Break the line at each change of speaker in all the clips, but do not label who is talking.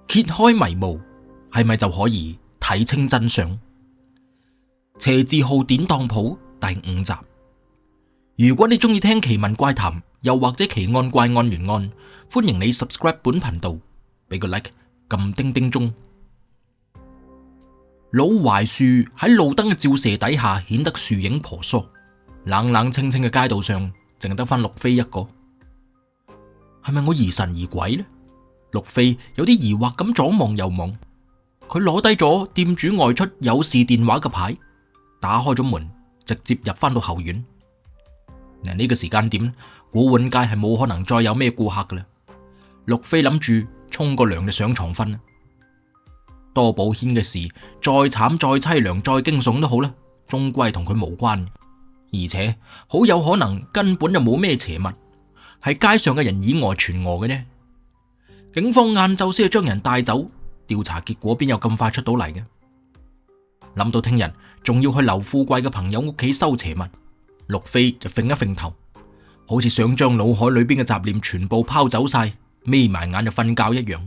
揭開迷霧，係咪就可以睇清真相？邪字號典當鋪第5集。如果你中意聽奇聞怪談，又或者奇案怪案懸案，歡迎你 subscribe 本頻道，俾個 like， 撳叮叮鐘。老槐樹喺路燈嘅照射底下顯得樹影婆娑，冷冷清清嘅街道上淨得翻陸飛一個。係咪我疑神疑鬼呢？陸飛有啲疑惑咁左望右望，佢攞低咗店主外出有事電話嘅牌，打開咗門，直接入翻到後院。呢個時間點，古玩街係冇可能再有咩顧客噶啦。陸飛諗住沖個涼就上床瞓啦。多寶軒嘅事再慘再淒涼再驚悚都好啦，終歸同佢無關，而且好有可能根本就冇咩邪物，係街上嘅人以訛傳訛嘅啫。警方晏晝先係將人帶走，調查結果邊有咁快出到嚟嘅？諗到聽日仲要去劉富貴嘅朋友屋企收邪物，陸飛就揈一揈頭，好似想將腦海裏邊嘅雜念全部拋走晒，眯埋眼就瞓覺一樣。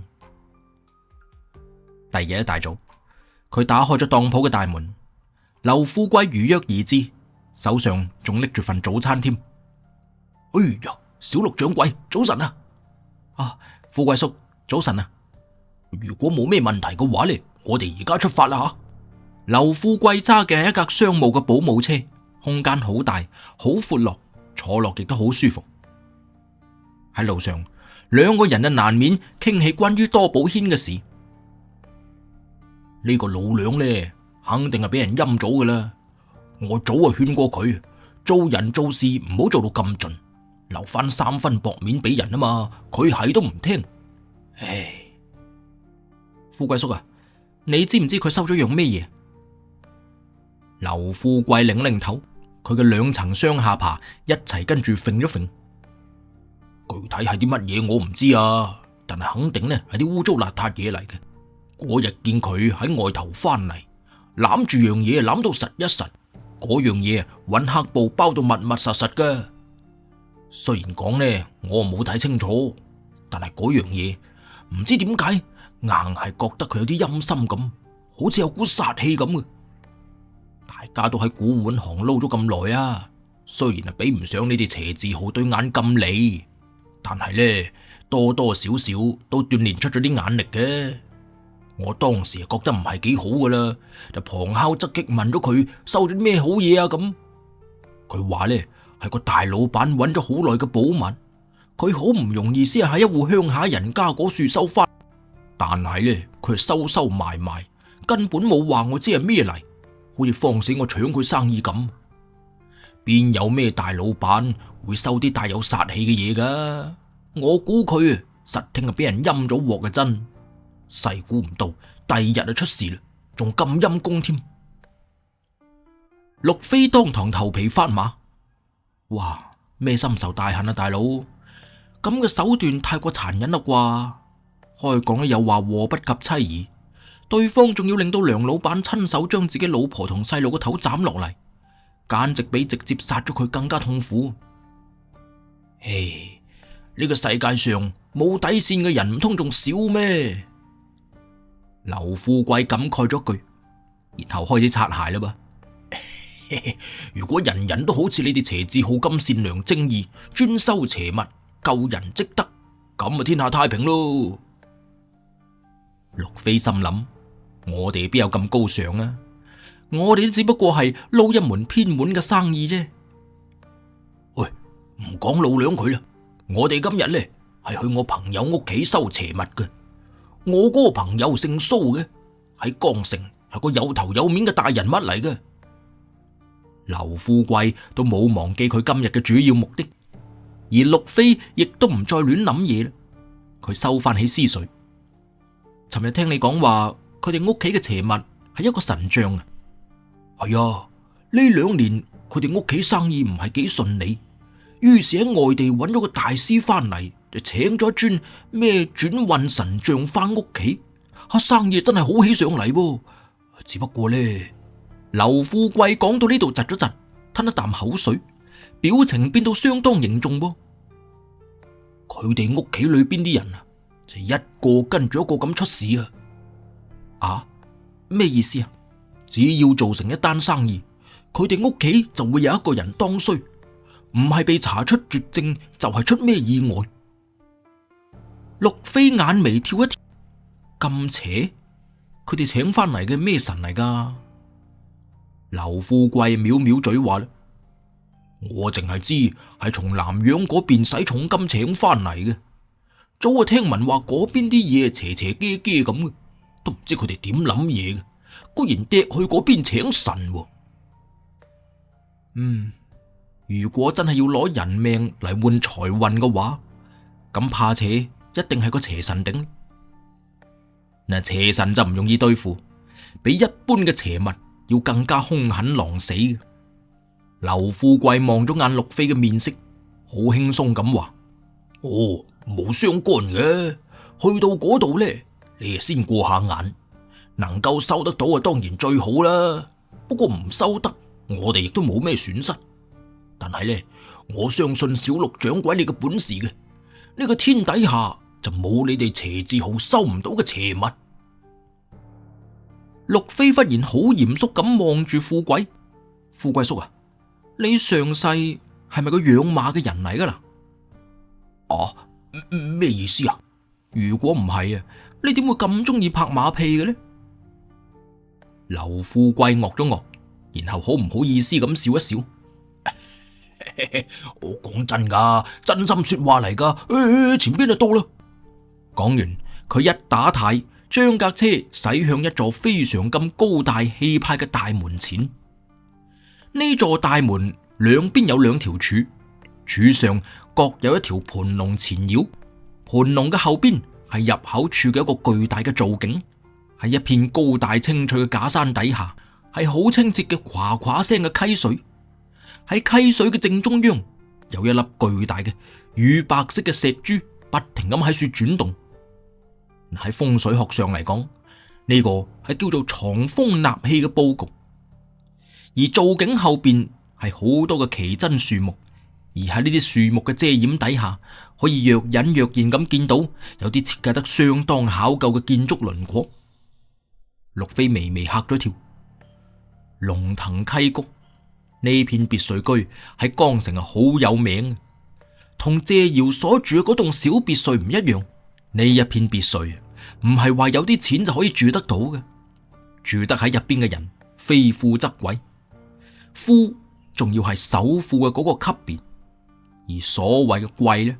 第二日一大早，佢打開咗當鋪嘅大門，劉富貴如約而至，手上仲拎住份早餐添。哎呀，小陸掌櫃，早晨啊！啊，富貴叔，早晨啊！如果冇咩問題嘅話呢，我哋而家出發啦吓！劉富貴揸嘅係一架商務嘅保姆車，空間好大，好闊落，坐落亦都好舒服。喺路上，兩個人就難免傾起關於多寶軒嘅事。呢個老娘呢，肯定係俾人陰咗噶啦。我早就勸過佢，做人做事唔好做到咁盡，留翻3分薄面俾人啊嘛。佢係都唔聽。唉，富貴叔啊，你知唔知佢收咗樣咩嘢？劉富貴擰擰頭，佢嘅2層雙下巴一齊跟住揈咗揈。具體係啲乜嘢我唔知啊，但係肯定呢係啲污糟邋遢嘢嚟嘅。嗰日見佢喺外頭翻嚟，攬住樣嘢攬到實一實，嗰樣嘢搵黑布包到密密實實噶。雖然講呢我冇睇清楚，但係嗰樣嘢唔知點解硬係覺得佢有啲陰森咁，好似有股殺氣咁嘅。大家都喺古玩行撈咗咁耐啊，雖然係比唔上你哋邪字號對眼咁利，但係呢多多少少都鍛煉出咗啲眼力嘅。我當時覺得唔係幾好噶啦，就旁敲側擊問咗佢收咗咩好嘢啊咁。佢話呢係個大老闆揾咗好耐嘅寶物，佢好唔容易先係喺一戶鄉下人家嗰處收翻，但係呢佢收收埋埋，根本冇話我知係咩嚟，好似放死我搶佢生意咁。邊有咩大老闆會收啲帶有殺氣嘅嘢噶？我估佢實聽係俾人陰咗鑊嘅真。細估唔到第二日就出事啦，仲咁陰功添。陸飛當堂頭皮發麻，哇，咩深仇大恨啊大佬，咁嘅手段太過殘忍啦啩。開講又話禍不及妻兒，對方仲要令到梁老闆親手將自己老婆同細路個頭斬落嚟，簡直比直接殺咗佢更加痛苦。唉，呢個世界上冇底線嘅人唔通仲少咩？劉富貴感慨咗句，然後開始擦鞋啦噃。如果人人都好似你哋邪字號咁善良正義，專收邪物，救人積德，咁啊天下太平咯。陸飛心諗，我哋邊有咁高尚啊？我哋只不過係撈一門偏門嘅生意啫。喂，唔講老娘佢啦，我哋今日呢係去我朋友屋企收邪物嘅。我嗰個朋友姓蘇嘅，喺江城係個有頭有面嘅大人物嚟嘅。劉富貴都冇忘記佢今日嘅主要目的，而陸飛亦都唔再亂諗嘢啦。佢收翻起思緒。尋日聽你講話，佢哋屋企嘅邪物係一個神像啊。係啊，呢2年佢哋屋企生意唔係幾順利，於是喺外地揾咗個大師翻嚟，就請咗一尊咩轉運神像翻屋企，生意真係好起上嚟噃。只不過呢，劉富貴講到呢度窒咗窒，吞一啖口水，表情變到相當凝重噃。佢哋屋企裏邊啲人啊，就一個跟住一個咁出事啊！
啊？咩意思啊？
只要做成一單生意，佢哋屋企就會有一個人當衰，唔係被查出絕症，就係出咩意外。
陸飛眼眉跳一跳，咁邪？佢哋請翻嚟嘅咩神嚟噶？
劉富貴藐藐嘴話啦：我淨係知係從南洋嗰邊使重金請翻嚟嘅，早就聽聞話嗰邊啲嘢邪邪嘅嘅咁嘅，都唔知佢哋點諗嘢嘅，居然趯去嗰邊請神喎。
如果真係要攞人命嚟換財運嘅話，咁怕且一定係個邪神頂。
嗱，邪神就唔容易對付，比一般嘅邪物要更加兇狠狼死嘅。劉富貴望咗眼陸飛嘅面色，好輕鬆咁話：哦，冇相干嘅，去到嗰度呢，你先過下眼，能夠收得到啊，當然最好啦。不過唔收得，我哋亦都冇咩損失。但係呢，我相信小陸掌櫃你嘅本事嘅，呢個天底下就冇你哋邪字號收唔到嘅邪物。
陸飛忽然好嚴肅咁望住富貴，富貴叔啊，你上世係咪個養馬嘅人嚟噶啦？
啊，咩意思啊？
如果唔係啊，你點會咁中意拍馬屁嘅呢？
劉富貴惡咗惡，然後好唔好意思咁笑一笑。我講真噶，真心說話嚟噶。前邊就到啦。
講完，佢一打軚，將架車駛向一座非常咁高大氣派嘅大門前。呢座大門兩邊有兩條柱，柱上各有一條盤龍纏繞。盤龍嘅後邊係入口處嘅一個巨大嘅造景，喺一片高大青翠嘅假山底下，係好清澈嘅嘩嘩聲嘅溪水。喺溪水嘅正中央有一粒巨大嘅乳白色嘅石珠，不停咁喺處轉動。喺風水學上嚟講，呢個係叫做藏風納氣嘅布局。而造景後邊係好多嘅奇珍樹木，而喺呢啲樹木嘅遮掩底下，可以若隱若現咁見到有啲設計得相當考究嘅建築輪廓。陸飛微微嚇咗一跳，龍騰溪谷呢片別墅居喺江城係好有名，同謝堯所住嘅嗰棟小別墅唔一樣。呢一片別墅唔係話有啲錢就可以住得到嘅，住得喺入邊嘅人非富則貴，富仲要係首富嘅嗰個級別，而所謂嘅貴呢，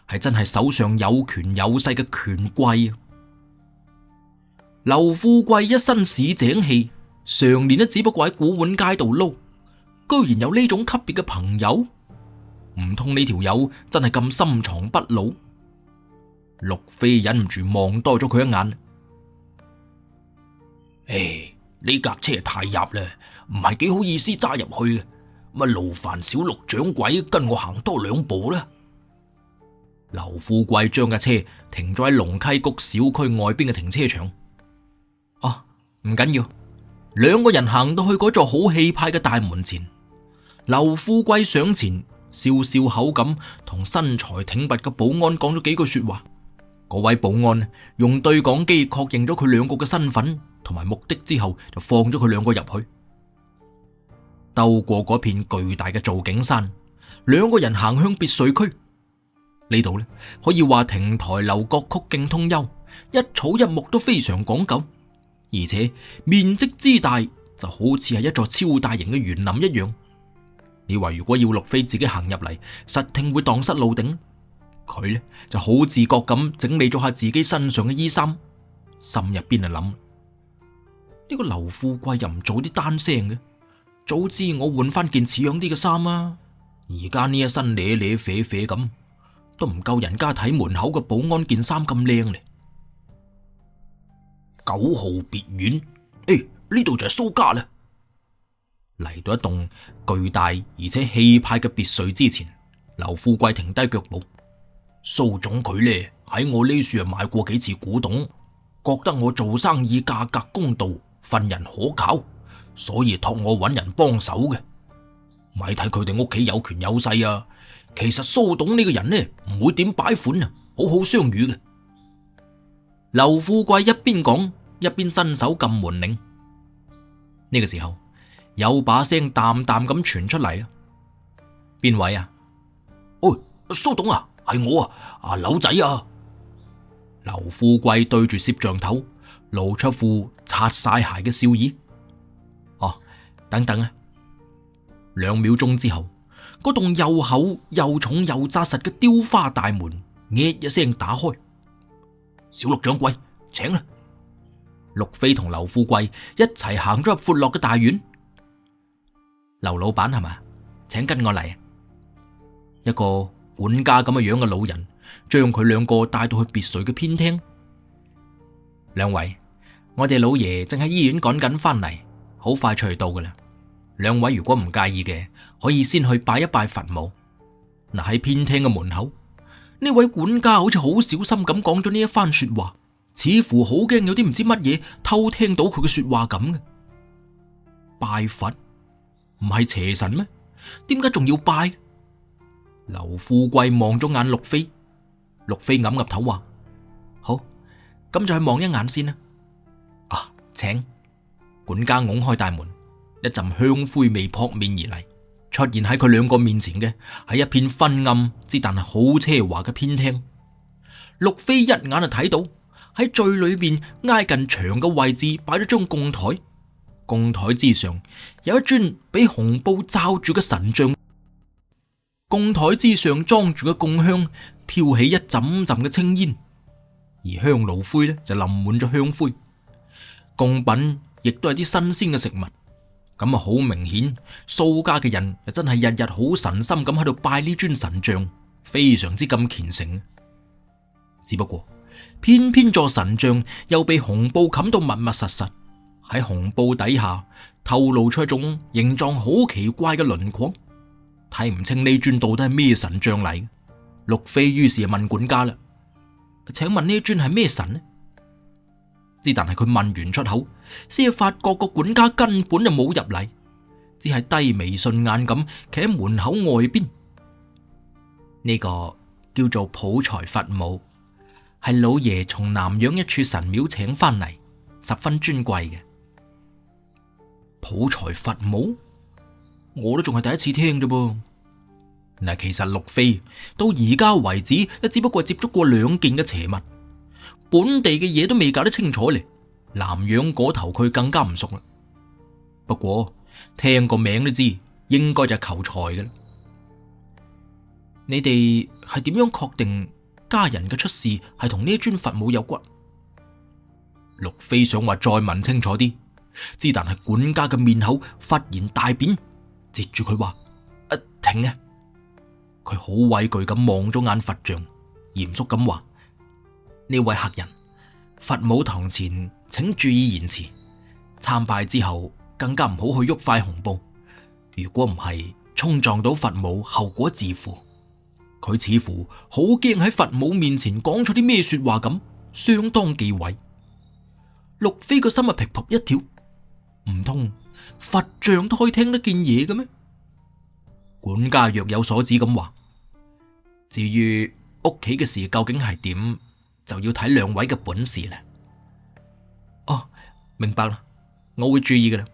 係真係手上有權有勢嘅權貴啊！劉富貴一身市井氣，常年都只不過喺古玩街度撈，居然有呢種級別嘅朋友，唔通呢條友真係咁深藏不露？陸飛忍唔住望多咗佢一眼。呢架車太入啦，唔係幾好意思揸入去嘅，乜勞煩小陸掌櫃跟我行多兩步啦。劉富貴將架車停咗喺龍溪谷小區外邊嘅停車場。哦，唔緊要。兩個人行到去嗰座好氣派嘅大門前，劉富貴上前笑笑口咁同身材挺拔嘅保安講咗幾句說話。嗰位保安用對講機確認咗佢兩個嘅身份同埋目的之後，就放咗佢兩個入去。兜過嗰片巨大嘅造景山，兩個人行向別墅區。呢度呢，可以話亭台樓閣曲徑通幽，一草一木都非常講究，而且面積之大就好似係一座超大型嘅園林一樣。你話如果要陸飛自己行入嚟，實聽會蕩失路頂。佢呢就好自覺咁整理咗下自己身上嘅衣衫，心入邊就諗：呢個劉富貴又唔早啲單聲嘅，早知我換翻件似樣啲嘅衫啊！而家呢一身咧咧啡啡咁，都唔夠人家睇門口嘅保安件衫咁靚咧。9號別院，呢度就係蘇家啦。嚟到一棟巨大而且氣派嘅別墅之前，劉富貴停低腳步。蘇總佢呢喺我呢處買過幾次古董，覺得我做生意價格公道，份人可靠，所以託我揾人幫手嘅。咪睇佢哋屋企有權有勢啊！其實蘇董呢個人呢唔會點擺款啊，好好相與嘅。劉富貴一邊講一邊伸手撳門鈴。呢個時候有把聲淡淡咁傳出嚟啦，邊位啊？
喂，蘇董啊，係我啊，阿柳仔啊。
劉富貴對住攝像頭露出副擦晒鞋嘅笑意。哦，等等啊！2秒鐘之後，嗰棟又厚又重又紮實嘅雕花大門，嘅一聲打開。
小陸掌櫃，請啦。
陸飛同劉富貴一齊行咗入闊落嘅大院。劉老闆係嘛？請跟我嚟。一個管家咁嘅樣嘅老人將佢兩個帶到去別墅嘅偏廳。兩位，我哋老爺正喺醫院趕緊翻嚟，好快出去到噶啦。兩位如果唔介意嘅，可以先去拜一拜佛母。嗱，喺偏廳嘅門口，呢位管家好似好小心咁講咗呢一番說話，似乎好驚有啲唔知乜嘢偷聽到佢嘅說話咁嘅。拜佛唔係邪神咩？點解仲要拜？劉富貴望咗眼陸飛，陸飛岌岌頭話：好，咁就去望一眼先啦。啊，請。管家拱開大門，一陣香灰味撲面而嚟，出現喺佢兩個面前嘅係一片昏暗之但係好奢華嘅偏廳。陸飛一眼就睇到喺最裏邊挨近牆嘅位置擺咗張供台，供台之上有一尊俾紅布罩住嘅神像。供台之上裝住嘅供香飄起一陣陣嘅青煙，而香爐灰呢就淋滿咗香灰。供品亦都係啲新鮮嘅食物，咁啊好明顯，蘇家嘅人又真係日日好神心咁喺度拜呢尊神像，非常之咁虔誠。只不過偏偏座神像又被紅布冚到密密實實，喺紅布底下透露出一種形狀好奇怪嘅輪廓。睇唔清呢尊到底係咩神像嚟。陸飛於是問管家啦：請問呢尊係咩神呢？之但係佢問完出口，先發覺個管家根本就冇入嚟，只係低眉順眼咁企喺門口外邊。呢個叫做普財佛母，係老爺從南洋一處神廟請翻嚟，十分尊貴嘅。普財佛母？我都仲係第一次聽啫噃。嗱，其實陸飛到而家為止，都只不過接觸過2件嘅邪物，本地嘅嘢都未搞得清楚咧。南洋嗰頭佢更加唔熟啦。不過聽個名都知，應該就係求財嘅啦。你哋係點樣確定家人嘅出事係同呢尊佛母有關？陸飛想話再問清楚啲，之但係管家嘅面口忽然大變。截住佢話：停啊！佢好畏懼咁望咗眼佛像，嚴肅咁話：呢位客人，佛母堂前請注意言辭，參拜之後更加唔好去喐塊紅布，如果唔係衝撞到佛母，後果自負。佢似乎好驚喺佛母面前講咗啲咩說話咁，相當忌諱。陸飛個心啊，噼噗一跳，唔通佛像都可以聽得見嘢嘅咩？管家若有所指咁話：至於屋企嘅事究竟係點，就要睇兩位嘅本事啦。哦，明白啦，我會注意嘅啦。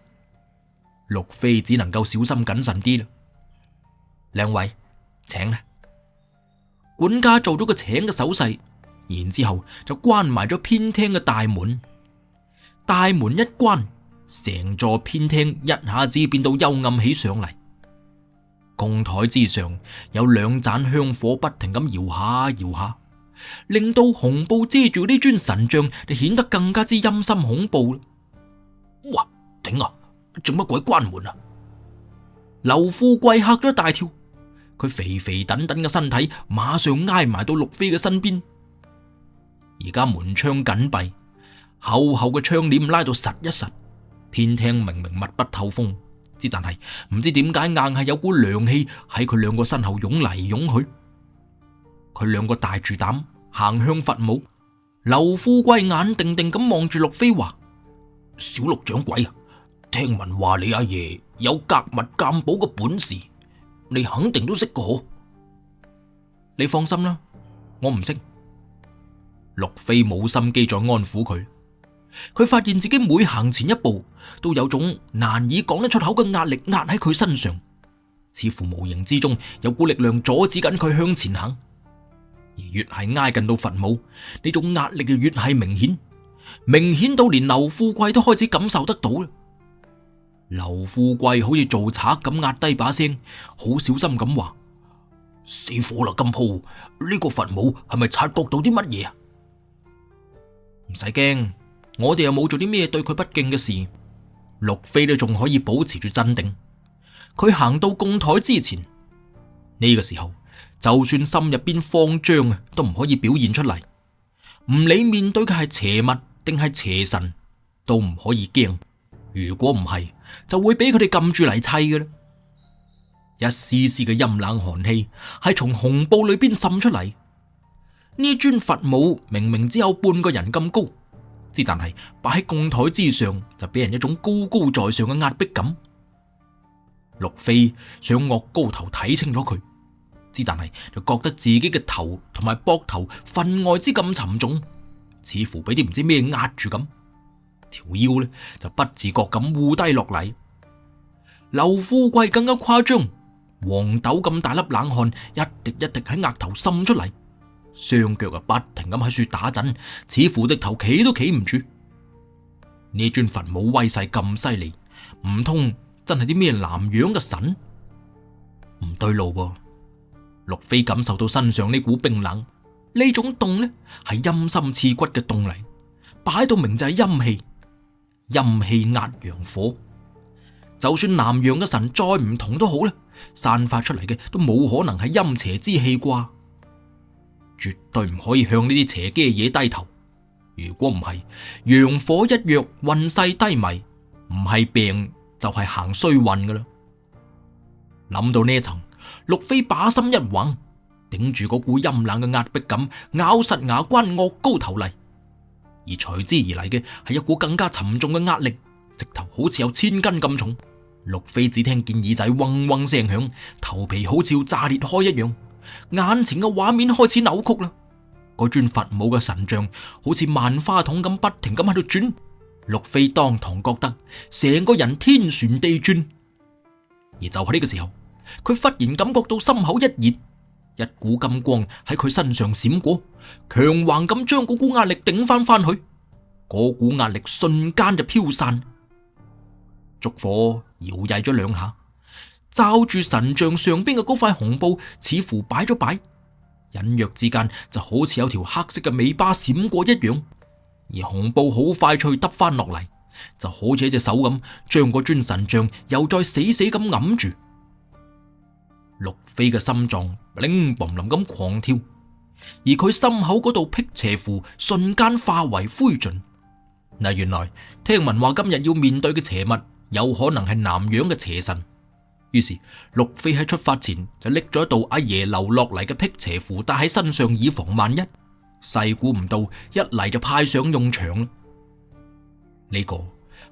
陸飛只能夠小心謹慎啲啦。兩位，請啦。管家做咗個請嘅手勢，然之後就關埋咗偏廳嘅大門。大門一關，成座偏廳一下子變到幽暗起上嚟。供台之上有2盞香火不停咁搖下搖下，令到紅布遮住呢尊神像就顯得更加之陰森恐怖啦。
哇，頂啊！做乜鬼關門啊？
劉富貴嚇咗一大跳，佢肥肥等等嘅身體馬上挨埋到陸飛嘅身邊。而家門窗緊閉，厚厚嘅窗簾拉到實一實，偏廳明明密不透風，之但係唔知點解硬係有股涼氣喺佢兩個身後湧嚟湧去。佢兩個大住膽行向佛母，劉富貴眼定定咁望住陸飛話：
小陸掌櫃啊，聽聞話你阿爺有格物鑑寶嘅本事，你肯定都識個。
你放心啦，我唔識。陸飛冇心機再安撫佢，佢發現自己每行前一步，都有種難以講得出口嘅壓力壓喺佢身上，似乎無形之中有股力量阻止緊佢向前行。而越係挨近到佛母，呢種壓力就越係明顯，明顯到連劉富貴都開始感受得到啦。劉富貴好似做賊咁壓低把聲，好小心咁話：死火啦，金鋪，呢個佛母係咪察覺到啲乜嘢啊？唔使驚，我哋又冇做啲咩對佢不敬嘅事。陸飛都仲可以保持住鎮定。佢行到供台之前，呢個時候就算心入邊慌張啊，都唔可以表現出嚟。唔理面對嘅係邪物定係邪神，都唔可以驚。如果唔係，就會俾佢哋撳住嚟砌嘅啦。一絲絲嘅陰冷寒氣係從紅布裏邊滲出嚟。呢尊佛母明明只有半個人咁高，之但係擺喺供台之上，就俾人一種高高在上嘅壓迫感。陸飛想岳高頭睇清楚佢，之但係就覺得自己嘅頭同埋膊頭分外之咁沉重，似乎俾啲唔知咩壓住咁。條腰呢就不自覺咁烏低落嚟。劉富貴更加誇張，黃豆咁大粒冷汗一滴一滴喺額頭滲出嚟，雙腳不停咁喺處打震，似乎直頭企都企唔住。呢尊佛母威勢咁犀利，唔通真係啲咩南洋嘅神？唔對路噃。陸飛感受到身上呢股冰冷，呢種凍呢係陰心刺骨嘅凍嚟，擺到明就係陰氣，陰氣壓陽火。就算南洋嘅神再唔同都好啦，散發出嚟嘅都冇可能係陰邪之氣啩，絕對唔可以向呢啲邪嘅嘢低頭。如果唔係，陽火一弱，運勢低迷，唔係病就係行衰運噶啦。諗到呢一層，陸飛把心一橫，頂住嗰股陰冷嘅壓迫感，咬實牙關岳高頭嚟。而隨之而嚟嘅係一股更加沉重嘅壓力，直頭好似有千斤咁重。陸飛只聽見耳仔嗡嗡聲響，頭皮好似要炸裂開一樣，眼前嘅畫面開始扭曲啦。嗰尊佛母嘅神像好似萬花筒咁不停咁喺度轉，陸飛當堂覺得成個人天旋地轉。而就喺呢個時候，佢忽然感覺到心口一熱，一股金光喺佢身上閃過，強橫咁將嗰股壓力頂翻去，嗰股壓力瞬間就飄散。燭火搖曳咗兩下，罩住神像上邊嘅嗰塊紅布似乎擺咗擺，隱約之間就好似有條黑色嘅尾巴閃過一樣，而紅布好快脆耷翻落嚟，就好似一隻手咁將嗰尊神像又再死死咁揞住。陸飛嘅心臟鈴嘣冧咁狂跳，而佢心口嗰度辟邪符瞬間化為灰燼。嗱，原來聽聞話今日要面對嘅邪物有可能係南洋嘅邪神，於是陸飛喺出發前就拎咗一道阿爺留落嚟嘅辟邪符帶喺身上，以防萬一。細估唔到一嚟就派上用場啦！呢個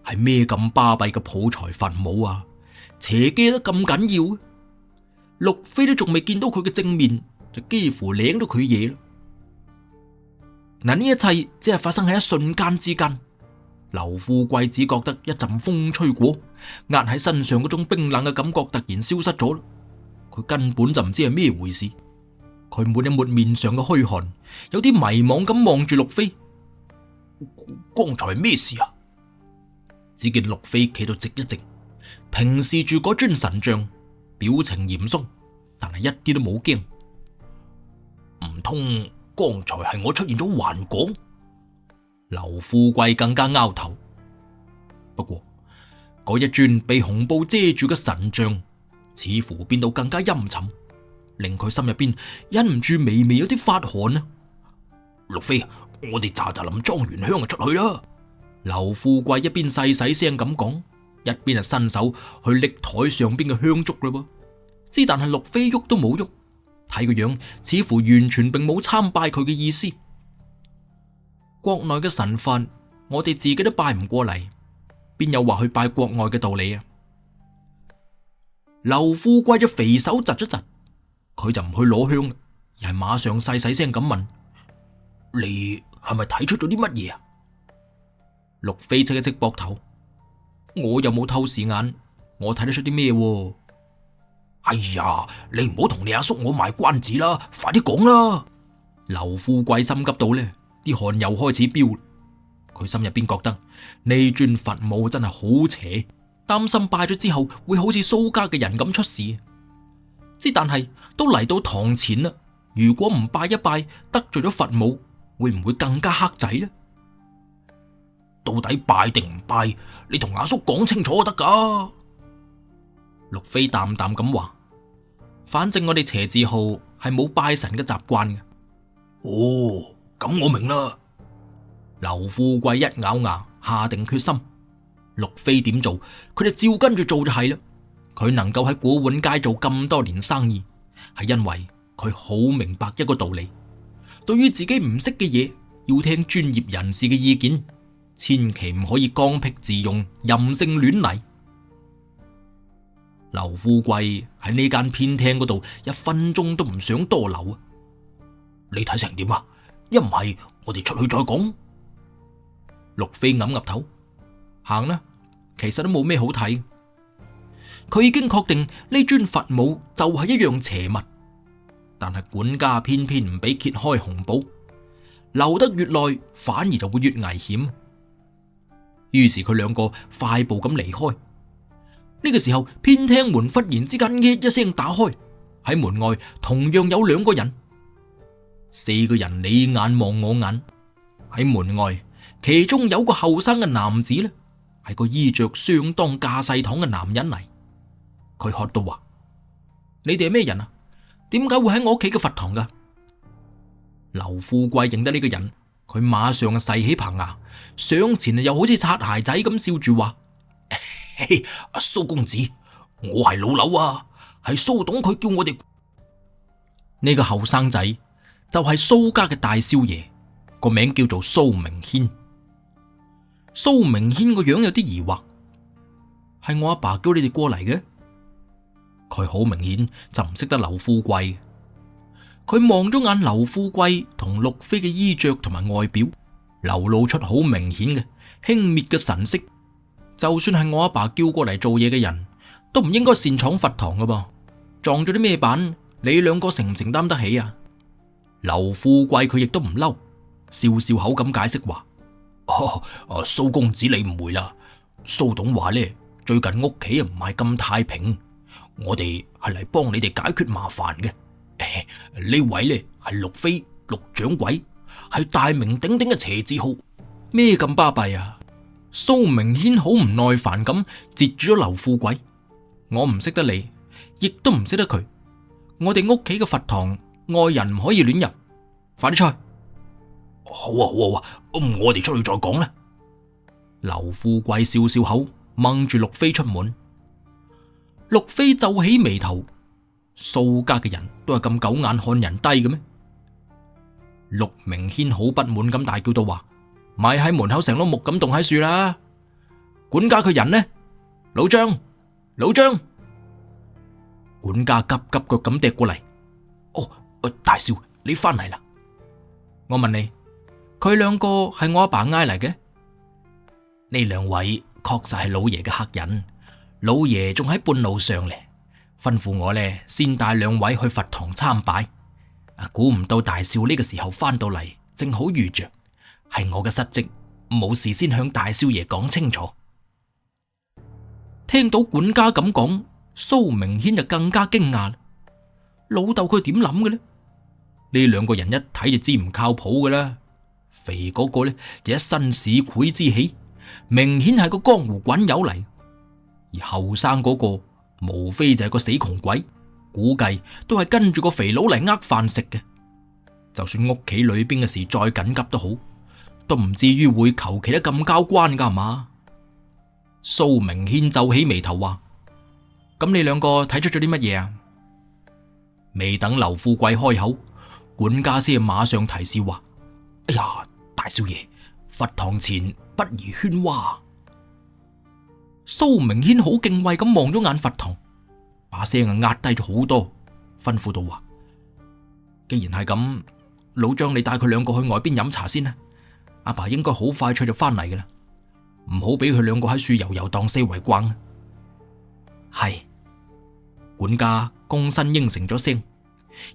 係咩咁巴閉嘅抱財佛母啊？邪機得咁緊要啊？陸飛都仲未見到佢嘅正面，就幾乎領到佢嘢啦。嗱，呢一切只係發生喺一瞬間之間。劉富貴只覺得一陣風吹過，壓喺身上嗰種冰冷嘅感覺突然消失咗啦。佢根本就唔知係咩回事。佢抹一抹面上嘅虛汗，有啲迷惘咁望住陸飛。剛才係咩事啊？只見陸飛企到直一直，平視住嗰尊神像，表情嚴肅，但係一啲都冇驚。唔通剛才係我出現咗幻覺？劉富貴更加拗頭。不過嗰一尊被紅布遮住嘅神像，似乎變到更加陰沉，令佢心入邊忍唔住微微有啲發寒啊！陸飛，我哋喳喳林裝完香就出去啦！劉富貴一邊細細聲咁講，一邊伸手去拎台上邊嘅香燭啦噃。之但係陸飛喐都冇喐，睇個樣似乎完全並冇參拜佢嘅意思。國內嘅神佛，我哋自己都拜唔過嚟，邊有話去拜國外嘅道理啊？劉富貴就肥手窒一窒，佢就唔去攞香，而係馬上細細聲咁問：你
係咪睇出咗啲乜嘢啊？
陸飛戚一戚膊頭，我又冇透視眼，我睇得出啲咩喎？
哎呀，你唔好同你阿叔我賣關子啦，快啲講啦！
劉富貴心急到呢，啲汗又開始飆。佢心入邊覺得呢尊佛母真係好邪，擔心拜咗之後會好似蘇家嘅人咁出事。之但係都嚟到堂前啦，如果唔拜一拜，得罪咗佛母，會唔會更加黑仔呢？
到底拜定唔拜？你同阿叔講清楚就得噶。
陸飛淡淡咁話：反正我哋邪字號係冇拜神嘅習慣嘅。
哦，咁我明啦。
劉富貴一咬牙，下定決心，陸飛點做，佢就照跟住做就係啦。佢能夠喺古玩街做咁多年生意，係因為佢好明白一個道理：對於自己唔識嘅嘢，要聽專業人士嘅意見，千祈唔可以剛愎自用、任性亂嚟。劉富貴喺呢間偏廳嗰度一分鐘都唔想多留啊！
你睇成點啊？一唔係我哋出去再講。
陸飛岌岌頭，行啦。其實都冇咩好睇。佢已經確定呢尊佛母就係一樣邪物，但係管家偏偏唔俾揭開紅寶，留得越耐反而就會越危險。於是佢兩個快步咁離開。呢個時候，偏廳門忽然之間一聲打開，喺門外同樣有兩個人，四個人你眼望我眼。喺門外，其中有個後生嘅男子呢，係個衣着相當架勢堂嘅男人嚟。佢喝到話：你哋係咩人啊？點解會喺我屋企嘅佛堂噶？劉富貴認得呢個人，佢馬上就細起棚牙，上前又好似擦鞋仔咁笑住話：
蘇公子，我係老劉啊，係蘇董佢叫我哋。
呢個後生仔就係蘇家嘅大少爺，個名叫做蘇明軒。蘇明軒個樣有啲疑惑：係我阿爸叫你哋過嚟嘅？佢好明顯就唔識得劉富貴。佢望咗眼劉富貴同陸飛嘅衣着同埋外表，流露出好明顯嘅輕蔑嘅神色。就算係我阿爸叫過嚟做嘢嘅人，都唔應該擅闖佛堂噶噃。撞咗啲咩板，你兩個承唔承擔得起啊？劉富貴佢亦都唔嬲，笑笑口咁解釋話：
蘇公子你誤會啦，蘇董話呢，最近屋企唔係咁太平，我哋係嚟幫你哋解決麻煩嘅。呢位呢係陸飛，陸掌櫃，係大名鼎鼎嘅邪字號。
咩咁巴閉啊？蘇明軒好唔耐煩咁截住咗劉富貴：我唔識得你，亦都唔識得佢。我哋屋企嘅佛堂外人唔可以亂入，快啲出去。
好啊好啊，我哋出去再講啦。
劉富貴笑笑口，掹住陸飛出門。陸飛皺起眉頭：蘇家嘅人都係咁狗眼看人低嘅咩？陸明軒好不滿咁大叫到話：咪喺門口成碌木咁凍喺樹啦！管家佢人呢？老張，老張！管家急急腳咁趯過嚟：
大少，你翻嚟啦！
我問你，佢兩個係我阿爸嗌嚟嘅？
呢兩位確實係老爺嘅客人，老爺仲喺半路上嚟，吩咐我呢先帶兩位去佛堂參拜。估唔到大少呢個時候翻到嚟，正好遇着，係我嘅失職，冇事先向大少爺講清楚。
聽到管家咁講，蘇明軒就更加驚訝啦。老豆佢點諗嘅呢？呢兩個人一睇就知唔靠譜嘅啦。肥嗰個呢就一身市儈之氣，明顯係個江湖滾友嚟；而後生嗰個無非就係個死窮鬼，估計都係跟住個肥佬嚟呃飯食嘅。就算屋企裏邊嘅事再緊急都好，都唔至於會求其得咁交關噶係嘛？蘇明軒皺起眉頭話：咁你兩個睇出咗啲乜嘢啊？未等劉富貴開口，管家先馬上提示話：
哎呀，大少爺，佛堂前不宜喧嘩。
蘇明軒好敬畏咁望咗眼佛堂，把聲啊壓低咗好多，吩咐到話：既然係咁，老張你帶佢兩個去外邊飲茶先啦，阿爸應該好快脆就翻嚟噶啦，唔好俾佢兩個喺樹游游蕩四圍逛。係，管家躬身應承咗聲，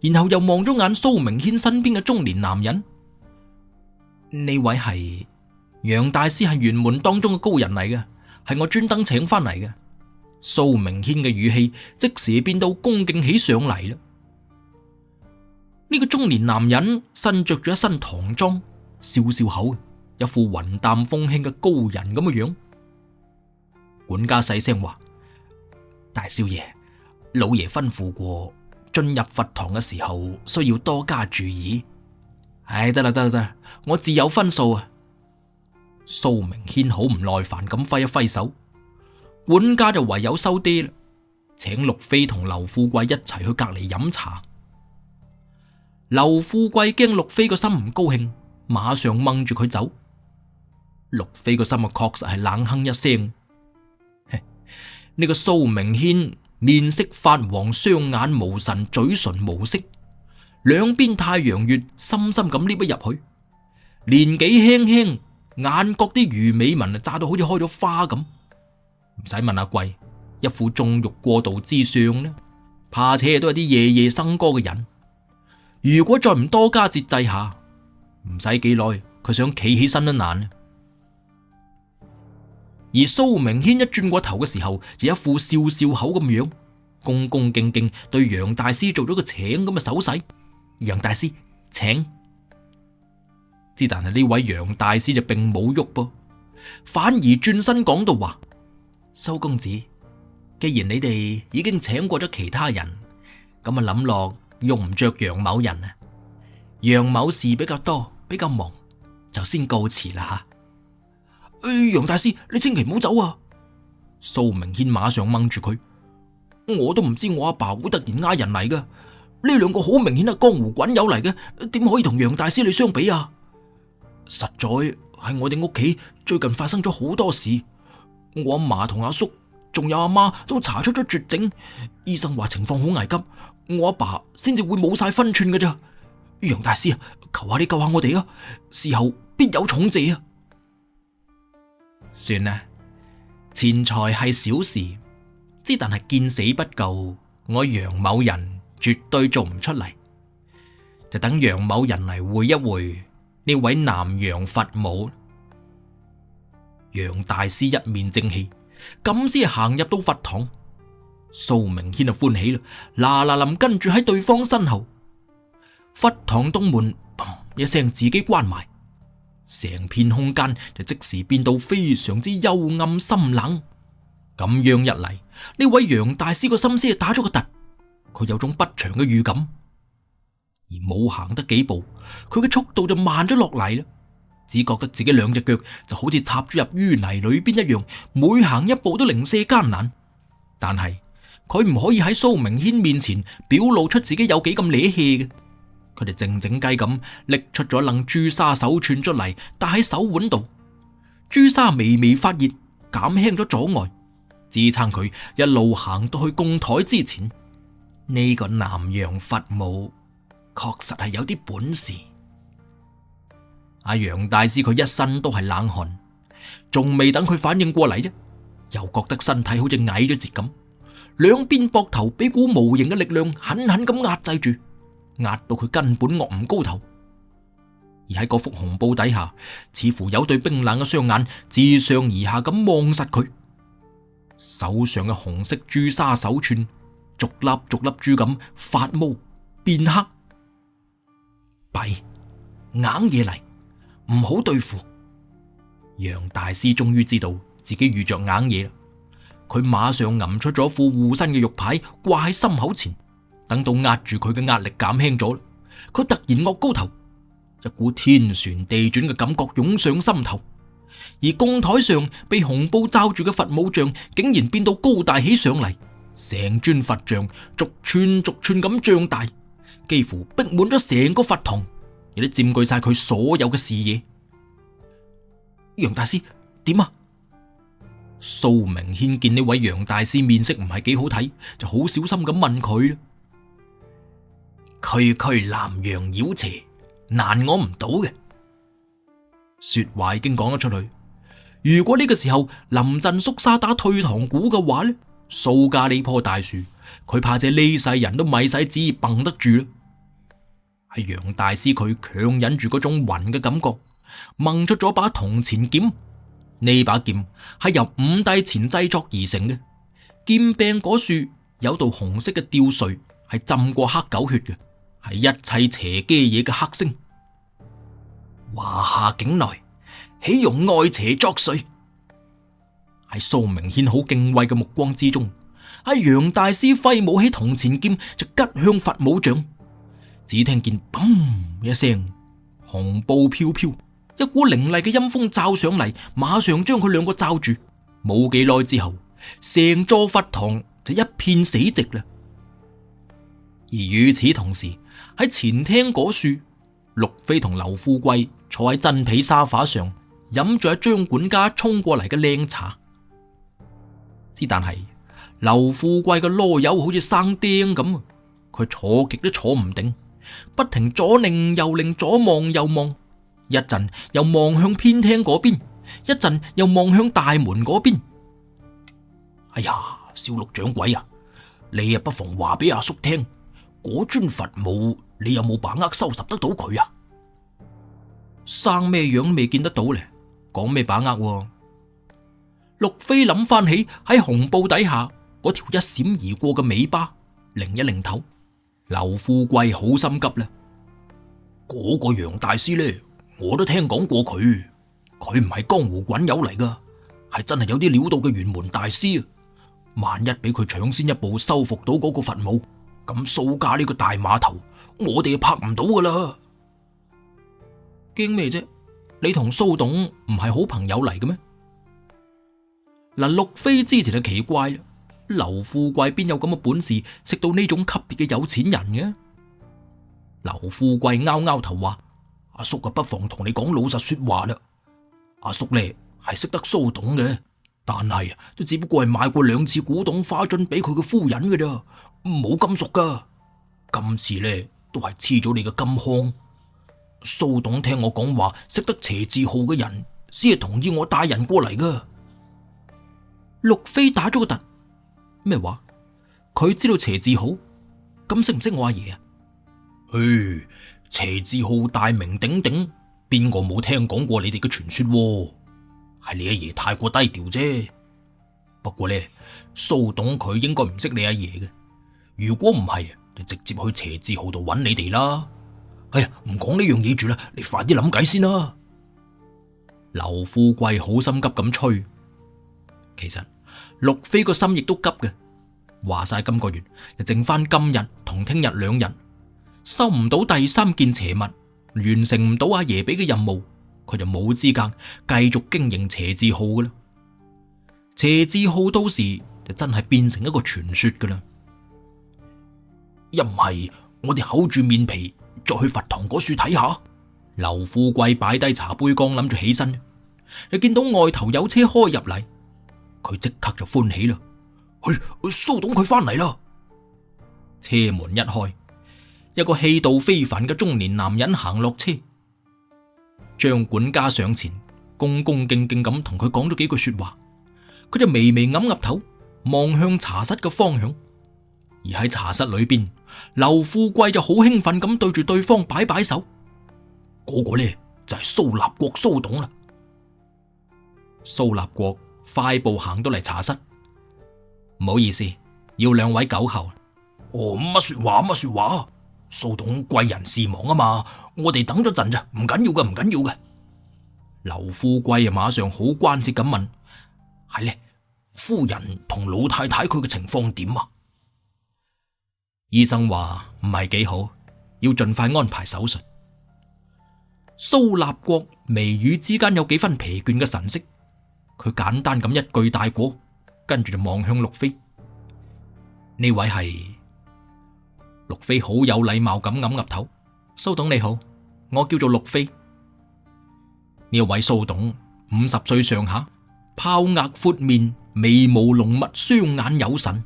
然後又望咗眼蘇明軒身邊嘅中年男人。呢位係楊大師，係轅門當中嘅高人嚟嘅，係我專登請翻嚟嘅。蘇明軒嘅語氣即時變到恭敬起上嚟啦。呢個中年男人身着住一身唐裝，笑笑口，一副雲淡風輕嘅高人咁嘅樣。管家細聲話：大少爺，老爺吩咐過，進入佛堂嘅時候需要多加注意。唉，得啦，我自有分數啊。蘇明軒好唔耐煩咁揮一揮手，管家就唯有收爹啦，請陸飛同劉富貴一齊去隔籬飲茶。劉富貴驚陸飛個心唔高興，馬上掹住佢走。陸飛個心啊，確實係冷哼一聲。呢個蘇明軒面色發黃，雙眼無神，嘴唇無色，兩邊太陽穴深深咁捏咗入去，年紀輕輕，眼角啲魚尾紋啊炸到好似開咗花咁。唔使問阿貴，一副縱欲過度之相呢，怕且都係啲夜夜笙歌嘅人。如果再唔多加節制下，唔使幾耐，佢想企起身都難。而蘇明軒一轉過頭嘅時候，就一副笑笑口咁樣，恭恭敬敬對楊大師做咗個請咁嘅手勢。楊大師，請。之但係呢位楊大師就並冇喐噃，反而轉身講到話：蘇公子，既然你哋已經請過咗其他人，咁啊諗落用唔着楊某人啊。楊某事比較多，比較忙，就先告辭啦吓。楊大師，你千祈唔好走啊！蘇明軒馬上掹住佢，我都唔知我阿爸會突然嗌人嚟噶，呢兩個好明顯係江湖滾友嚟嘅，點可以同楊大師你相比啊？實在係我哋屋企最近發生咗好多事，我阿嫲同阿叔仲有阿媽都查出咗絕症，醫生話情況好危急，我阿爸先至會冇晒分寸㗎咋。楊大師啊，求下你救下我哋啊，事後必有重謝啊！算啦，錢財係小事，之但係見死不救，我楊某人絕對做唔出嚟，就等楊某人嚟會一會呢位南洋佛母。楊大師一面正氣，咁先行入到佛堂。蘇明軒就歡喜啦，嗱嗱臨跟住喺對方身後。佛堂東門砰一聲自己關埋，成片空間就即時變到非常之幽暗深冷。咁樣一嚟，呢位楊大師個心思打咗個突，佢有種不祥嘅預感。而冇行得幾步，佢嘅速度就慢咗落嚟啦，只覺得自己兩隻腳就好似插咗入淤泥裏邊一樣，每行一步都零舍艱難。但係佢唔可以喺蘇明軒面前表露出自己有幾咁瀨氣嘅，佢哋靜靜雞咁拎出咗楞朱砂手串出嚟，戴喺手腕度。朱砂微微發熱，減輕咗阻礙，支撐佢一路行到去供台之前。呢個南洋佛母確實係有啲本事。阿楊大師佢一身都係冷汗，仲未等佢反應過嚟啫，又覺得身體好似矮咗截咁，兩邊膊頭俾股無形嘅力量狠狠咁壓制住，壓到佢根本岳唔高頭。而喺嗰幅紅布底下，似乎有對冰冷嘅雙眼自上而下咁望實佢。手上嘅紅色朱砂手串逐粒逐粒珠咁發毛變黑，弊硬嘢嚟，唔好對付。楊大師終於知道自己遇着硬嘢啦，佢馬上揞出咗副護身嘅玉牌掛喺心口前，等到壓住佢嘅壓力減輕咗啦，佢突然岳高頭，一股天旋地轉嘅感覺湧上心頭，而供台上被紅布罩住嘅佛母像竟然變到高大起上嚟，成尊佛像逐寸逐寸咁脹大，幾乎逼滿咗成個佛堂，亦都佔據晒佢所有嘅視野。楊大師點啊？蘇明軒見呢位楊大師面色唔係幾好睇，就好小心咁問佢啦。區區南洋妖邪，難我唔到嘅。說話已經講咗出去。如果呢個時候臨陣縮沙打退堂鼓嘅話呢，蘇家呢棵大樹，佢怕這呢世人都咪使旨意蹦得住啦。係楊大師佢強忍住嗰種暈嘅感覺，掹出咗把銅錢劍。呢把劍係由五帝錢製作而成嘅，劍柄嗰處有道紅色嘅吊穗，係浸過黑狗血嘅，係一切邪機嘢嘅黑星。華夏境內豈容外邪作祟？喺蘇明軒好敬畏嘅目光之中，喺楊大師揮舞起銅錢劍就吉向佛母像。只聽見砰一聲，紅布飄飄，一股凌厲嘅陰風罩上嚟，馬上將佢兩個罩住。冇幾耐之後，成座佛堂就一片死寂啦。而與此同時，喺前廳嗰處，陸飛同劉富貴坐喺真皮沙發上，飲住阿張管家沖過嚟嘅靚茶。之但係劉富貴嘅囉柚好似生釘咁，佢坐極都坐唔定，不停左擰右擰，左望右望，一陣又望向偏廳嗰邊，一陣又望向大門嗰邊。哎呀，小陸掌櫃啊，你啊不妨話俾阿叔聽，嗰尊佛母你有冇把握收拾得到佢啊？生咩樣未見得到咧，講咩把握？陸飛諗翻起喺紅布底下嗰條一閃而過嘅尾巴，擰一擰頭。劉富貴好心急啦，嗰個楊大師呢，我都聽講過佢，佢唔係江湖滾友嚟噶，係真係有啲料到嘅玄門大師啊！萬一俾佢搶先一步收復到嗰個佛母，咁蘇家呢個大碼頭，我哋拍唔到噶啦！驚咩啫？你同蘇董唔係好朋友嚟嘅咩？嗱，陸飛之前就奇怪啦，劉富貴邊有咁嘅本事識到呢種級別嘅有錢人嘅？劉富貴拗拗頭話：阿叔啊，不妨同你講老實說話啦。阿叔呢係識得蘇董嘅，但係都只不過係買過2次古董花樽俾佢嘅夫人嘅咋，冇咁熟噶。今次呢都係黐咗你嘅金腔。蘇董聽我講話，識得邪字號嘅人，先係同意我帶人過嚟噶。陸飛打咗個突，咩話？佢知道邪字號，咁識唔識我阿爺啊？嘘，邪字號大名鼎鼎，邊個冇聽講過你哋嘅傳說？係你阿爺太過低調啫。不過呢，蘇董佢應該唔識你阿爺嘅。如果唔係，就直接去邪字號度揾你哋啦。哎呀，唔講呢樣嘢住啦，你快啲諗計先啦。劉富貴好心急咁催。其實陸飛個心亦都急嘅，話晒今個月就剩翻今日同聽日2日，收唔到第3件邪物，完成唔到阿爺俾嘅任務，佢就冇資格繼續經營邪字號噶啦。邪字號到時就真係變成一個傳說噶啦。一唔係我哋厚住面皮再去佛堂嗰處睇下。劉富貴擺低茶杯缸，諗住起身，你見到外頭有車開入嚟。佢即刻就歡喜啦！蘇董佢翻嚟啦！車門一開，一個氣度非凡嘅中年男人行落車。張管家上前，恭恭敬敬咁同佢講咗幾句說話。佢就微微岌岌頭，望向茶室嘅方向。而喺茶室裏邊，劉富貴就好興奮咁對住對方擺擺手。嗰個呢就係蘇立國蘇董啦。蘇立國快步行到嚟茶室，唔好意思，要2位久候。乜說話乜說話，蘇董貴人事忙啊嘛，我哋等咗陣咋，唔緊要嘅，唔緊要嘅。劉富貴啊，馬上好關切咁問：係呢，夫人同老太太佢嘅情況點啊？醫生話唔係幾好，要盡快安排手術。蘇立國眉宇之間有幾分疲倦嘅神色。佢簡單咁一句帶過，跟住就望向陸飛。呢位係？陸飛好有禮貌咁岌岌頭。蘇董你好，我叫做陸飛。呢位蘇董50歲上下，泡額闊面，眉毛濃密，雙眼有神，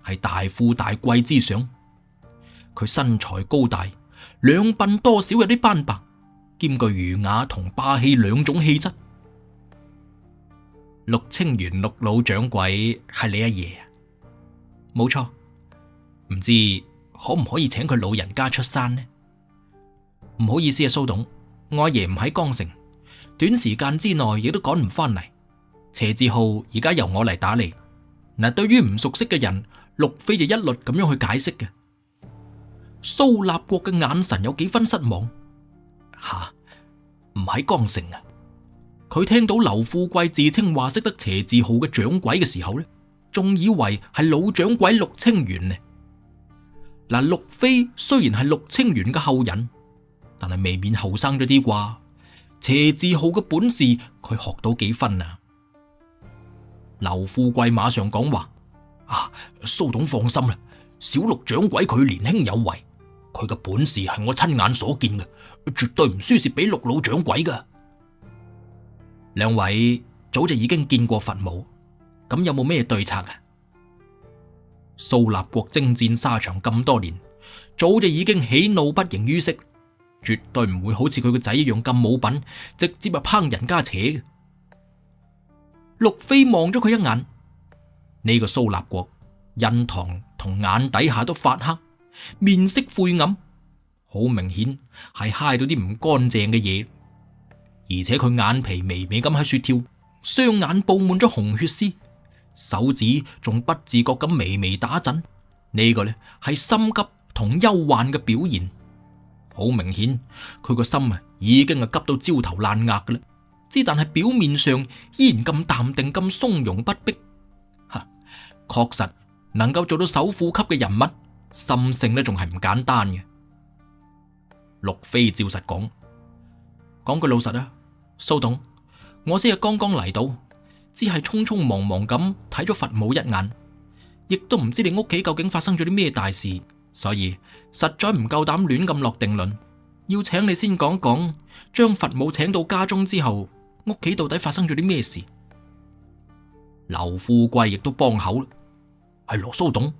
係大富大貴之相。佢身材高大，兩鬢多少有啲斑白，兼具儒雅同霸氣兩種氣質。陸清源陸老掌櫃係你阿爺啊？冇錯，唔知可唔可以請佢老人家出山呢？唔好意思啊，蘇董，我阿爺唔喺江城，短時間之內亦都趕唔翻嚟。邪字號而家由我嚟打理。嗱，對於唔熟悉嘅人，陸飛就一律咁樣去解釋嘅。蘇立國嘅眼神有幾分失望。吓，唔喺江城啊？佢聽到劉富貴自稱話識得邪字號嘅掌櫃嘅時候呢，仲以為係老掌櫃陸清源呢。嗱，陸飛雖然係陸清源嘅後人，但係未免後生咗啲啩。邪字號嘅本事佢學到幾分啊？劉富貴馬上講話：蘇董放心啦，小陸掌櫃佢年輕有為，佢嘅本事係我親眼所見嘅，絕對唔輸蝕俾陸老掌櫃噶。兩位早就已經見過佛母，咁有冇咩對策啊？蘇立國征戰沙場咁多年，早就已經喜怒不形於色，絕對唔會好似佢個仔一樣咁冇品，直接就烹人家扯嘅。陸飛望咗佢一眼，呢個蘇立國印堂同眼底下都發黑，面色晦暗，好明顯係揩到啲唔乾淨嘅嘢，而且佢眼皮微微咁喺雪跳，雙眼布滿咗紅血絲，手指仲不自覺咁微微打震，呢個呢係心急同憂患嘅表現，好明顯佢個心已經係急到焦頭爛額噶啦。之但係表面上依然咁淡定咁從容不迫，確實能夠做到首富級嘅人物，心性呢仲係唔簡單嘅。陸飛照實講句老實啊，蘇董，我先係剛剛嚟到，只係匆匆忙忙咁睇咗佛母一眼，亦都唔知你屋企究竟發生咗啲咩大事，所以實在唔夠膽亂咁落定論。要請你先講講，將佛母請到家中之後，屋企到底發生咗啲咩事？劉富貴亦都幫口啦，係羅蘇董，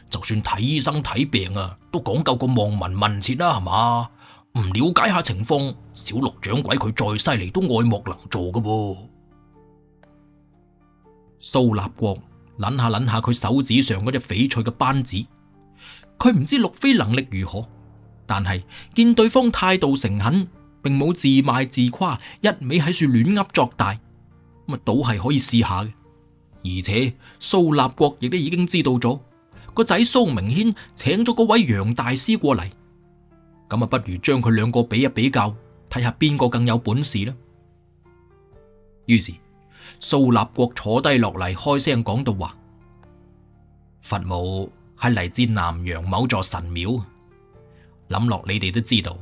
就算睇醫生睇病啊，都講究個望聞問切啦，係嘛？唔了解下情況，小陸掌櫃佢再犀利都愛莫能助噶噃。蘇立國捻下佢手指上嗰隻翡翠嘅扳指，佢唔知陸飛能力如何，但係見對方態度誠懇，並冇自賣自誇，一味喺處亂噏作大，咁倒係可以試下嘅。而且蘇立國亦都已經知道咗個仔蘇明軒請咗嗰位楊大師過嚟，咁不如將佢兩個比一比較，睇下邊個更有本事啦。於是蘇立國坐低落嚟，開聲講到話：佛母係嚟自南陽某座神廟，諗落你哋都知道，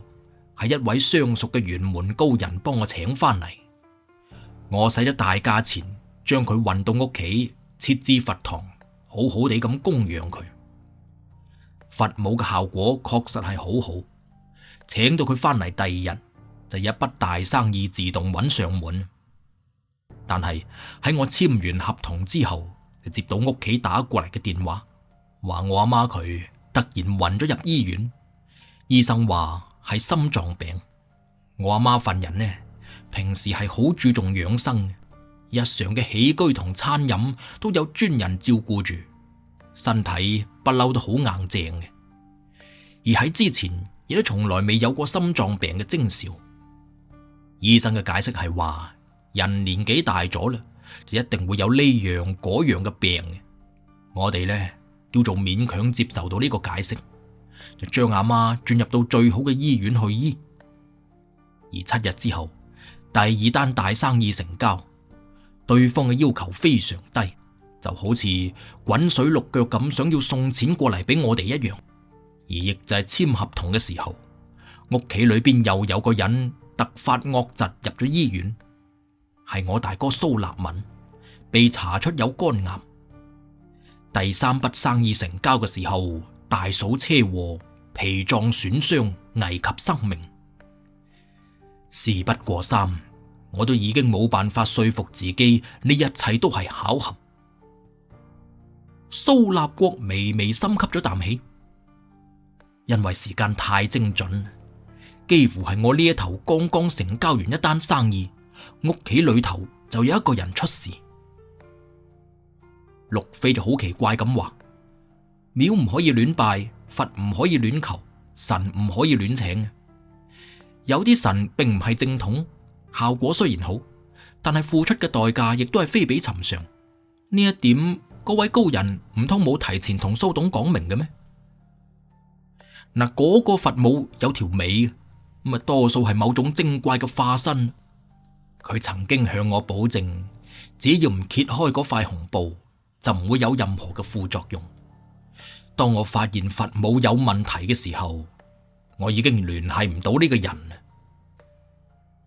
係一位相熟嘅玄門高人幫我請翻嚟，我使咗大價錢將佢運到屋企，設置佛堂，好好地咁供養佢。佛母嘅效果確實係好好，請到佢翻嚟第二日就一筆大生意自動揾上門。但係喺我簽完合同之後，就接到屋企打過嚟嘅電話，話我阿媽佢突然暈咗入醫院，醫生話係心臟病。我阿媽份人呢，平時係好注重養生嘅，日常嘅起居同餐飲都有專人照顧住，身體不嬲都好硬淨嘅。而喺之前亦都從來未有過心臟病嘅徵兆。醫生嘅解釋係話，人年紀大咗啦，就一定會有呢樣嗰樣嘅病嘅。我哋呢叫做勉強接受到呢個解釋，就將阿媽轉入到最好嘅醫院去醫。而7日之後，第二單大生意成交，對方嘅要求非常低，就好似滾水淥腳咁，想要送錢過嚟俾我哋一樣。而亦就係簽合同嘅時候，屋企裏邊又有個人突發惡疾入咗醫院，係我大哥蘇立文，被查出有肝癌。第三筆生意成交嘅時候，大嫂車禍，脾臟損傷，危及生命。事不過三，我都已經冇辦法說服自己呢一切都係巧合。蘇立國微微深吸咗啖氣，因為時間太精準，幾乎係我呢一頭剛剛成交完一單生意，屋企裏頭就有一個人出事。陸飛就好奇怪咁話：廟唔可以亂拜，佛唔可以亂求，神唔可以亂請。有啲神並唔係正統，效果雖然好，但係付出嘅代價亦都係非比尋常。呢一點，嗰位高人唔通冇提前同蘇董講明嘅咩？嗱，嗰個佛母有條尾，咁啊多數係某種精怪嘅化身。佢曾經向我保證，只要唔揭開嗰塊紅布，就唔會有任何嘅副作用。當我發現佛母有問題嘅時候，我已經聯繫唔到呢個人。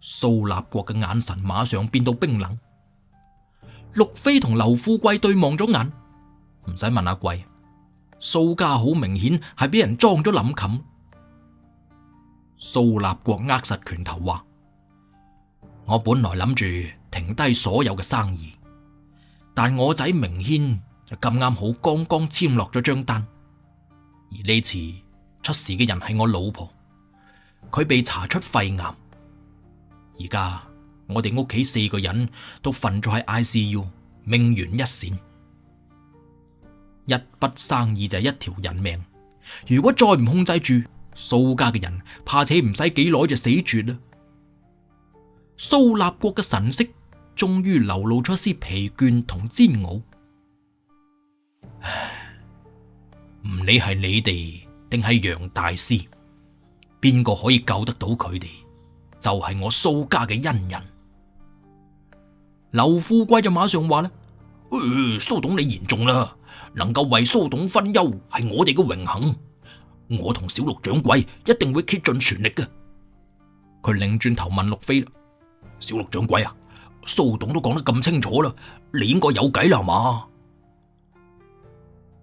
蘇立國嘅眼神馬上變到冰冷。陸飛同劉富貴對望咗眼，唔使問阿貴，蘇家好明顯係俾人裝咗冧冚。蘇立國握實拳頭話：我本來諗住停低所有嘅生意，但我仔明軒就咁啱好剛剛簽落咗張單，而呢次出事嘅人係我老婆，佢被查出肺癌。而家我哋屋企4個人都瞓咗喺 ICU， 命懸一線。一筆生意就係一條人命，如果再唔控制住，蘇家嘅人怕且唔使幾耐就死絕啦。蘇立國嘅神色終於流露出絲疲倦同煎熬。唔理係你哋定係楊大師，邊個可以救得到佢哋，就係我蘇家嘅恩人。劉富貴就馬上話啦：蘇董你言重啦，能夠為蘇董分憂係我哋嘅榮幸，我同小陸掌櫃一定會竭盡全力嘅。佢擰轉頭問陸飛啦：小陸掌櫃啊，蘇董都講得咁清楚啦，你應該有計啦嘛？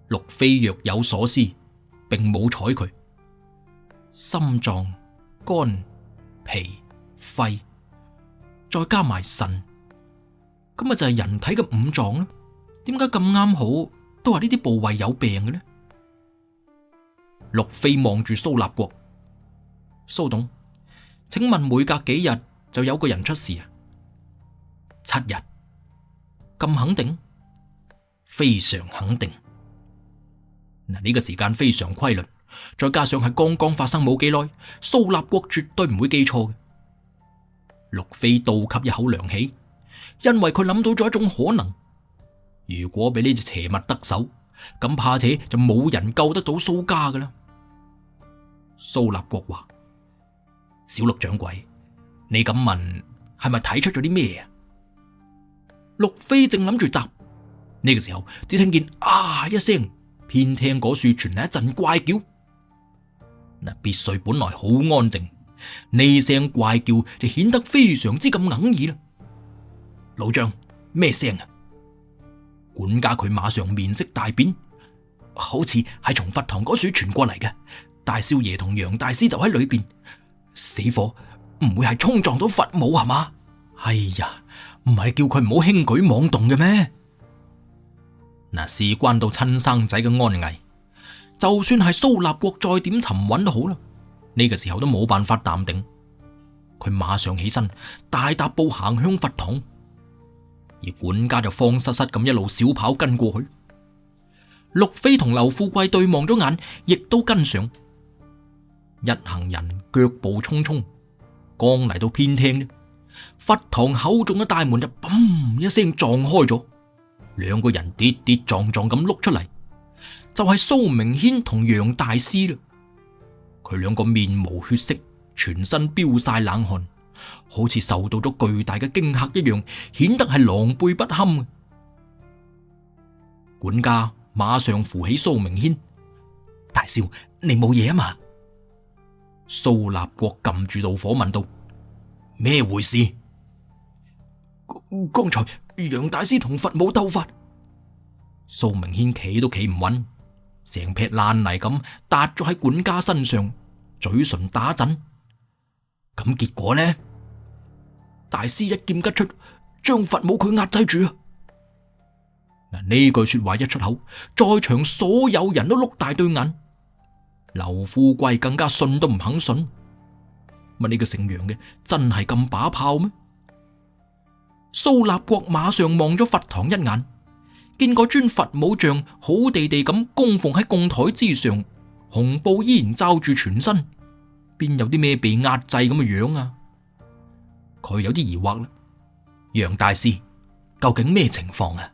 陸飛若有所思，並冇睬佢。心臟、肝、脾、肺，再加埋腎，咁咪就係人體嘅5臟啦。點解咁啱好都係呢啲部位有病嘅呢？陸飛望住蘇立國：蘇董，請問每隔幾日就有個人出事啊？7日，咁肯定？非常肯定。嗱，呢個時間非常規律，再加上係剛剛發生冇幾耐，蘇立國絕對唔會記錯嘅。陸飛倒吸一口涼氣，因為佢諗到咗一種可能：如果俾呢隻邪物得手，咁怕且就冇人救得到蘇家噶啦。蘇立國話：小陸掌櫃，你咁問係咪睇出咗啲咩啊？陸飛正諗住答，呢個時候只聽見啊一聲，偏廳嗰處傳嚟一陣怪叫。嗱，別墅本來好安靜，呢聲怪叫就顯得非常之咁哽耳啦。老張，咩聲啊？管家佢馬上面色大變，好似係從佛堂嗰處傳過嚟嘅。大少爺同楊大師就喺裏邊，死火，唔會係衝撞到佛母係嘛？哎呀，唔係叫佢唔好輕舉妄動嘅咩？嗱，事關到親生仔嘅安危，就算係蘇立國再點沉穩都好啦，呢個時候都冇辦法淡定。佢馬上起身，大踏步行向佛堂，而管家就慌失失咁一路小跑跟過去。陸飛同劉富貴對望咗眼，亦都跟上。一行人腳步匆匆，剛嚟到偏廳，佛堂厚重嘅大門就砰一聲撞開咗，兩個人跌跌撞撞咁碌出嚟，就係蘇明軒同楊大師啦。佢兩個面無血色，全身飆晒冷汗，好似受到咗巨大嘅驚嚇一樣，顯得係狼狽不堪。管家馬上扶起蘇明軒：大少，你冇嘢啊嘛？蘇立國撳住怒火問道：咩回事？剛才楊大師同佛母鬥法，蘇明軒企都企唔穩，成劈爛泥咁搭咗喺管家身上，嘴唇打震。咁結果呢？大師一劍吉出，將佛母佢壓制住啊！嗱，呢句說話一出口，在場所有人都碌大對眼。劉富貴更加信都唔肯信。乜呢個姓楊嘅真係咁把炮咩？蘇立國馬上望咗佛堂一眼，見嗰尊佛母像好地地咁供奉喺供台之上，紅布依然罩住全身，邊有啲咩被壓制咁嘅樣啊？佢有啲疑惑啦。楊大師，究竟咩情況啊？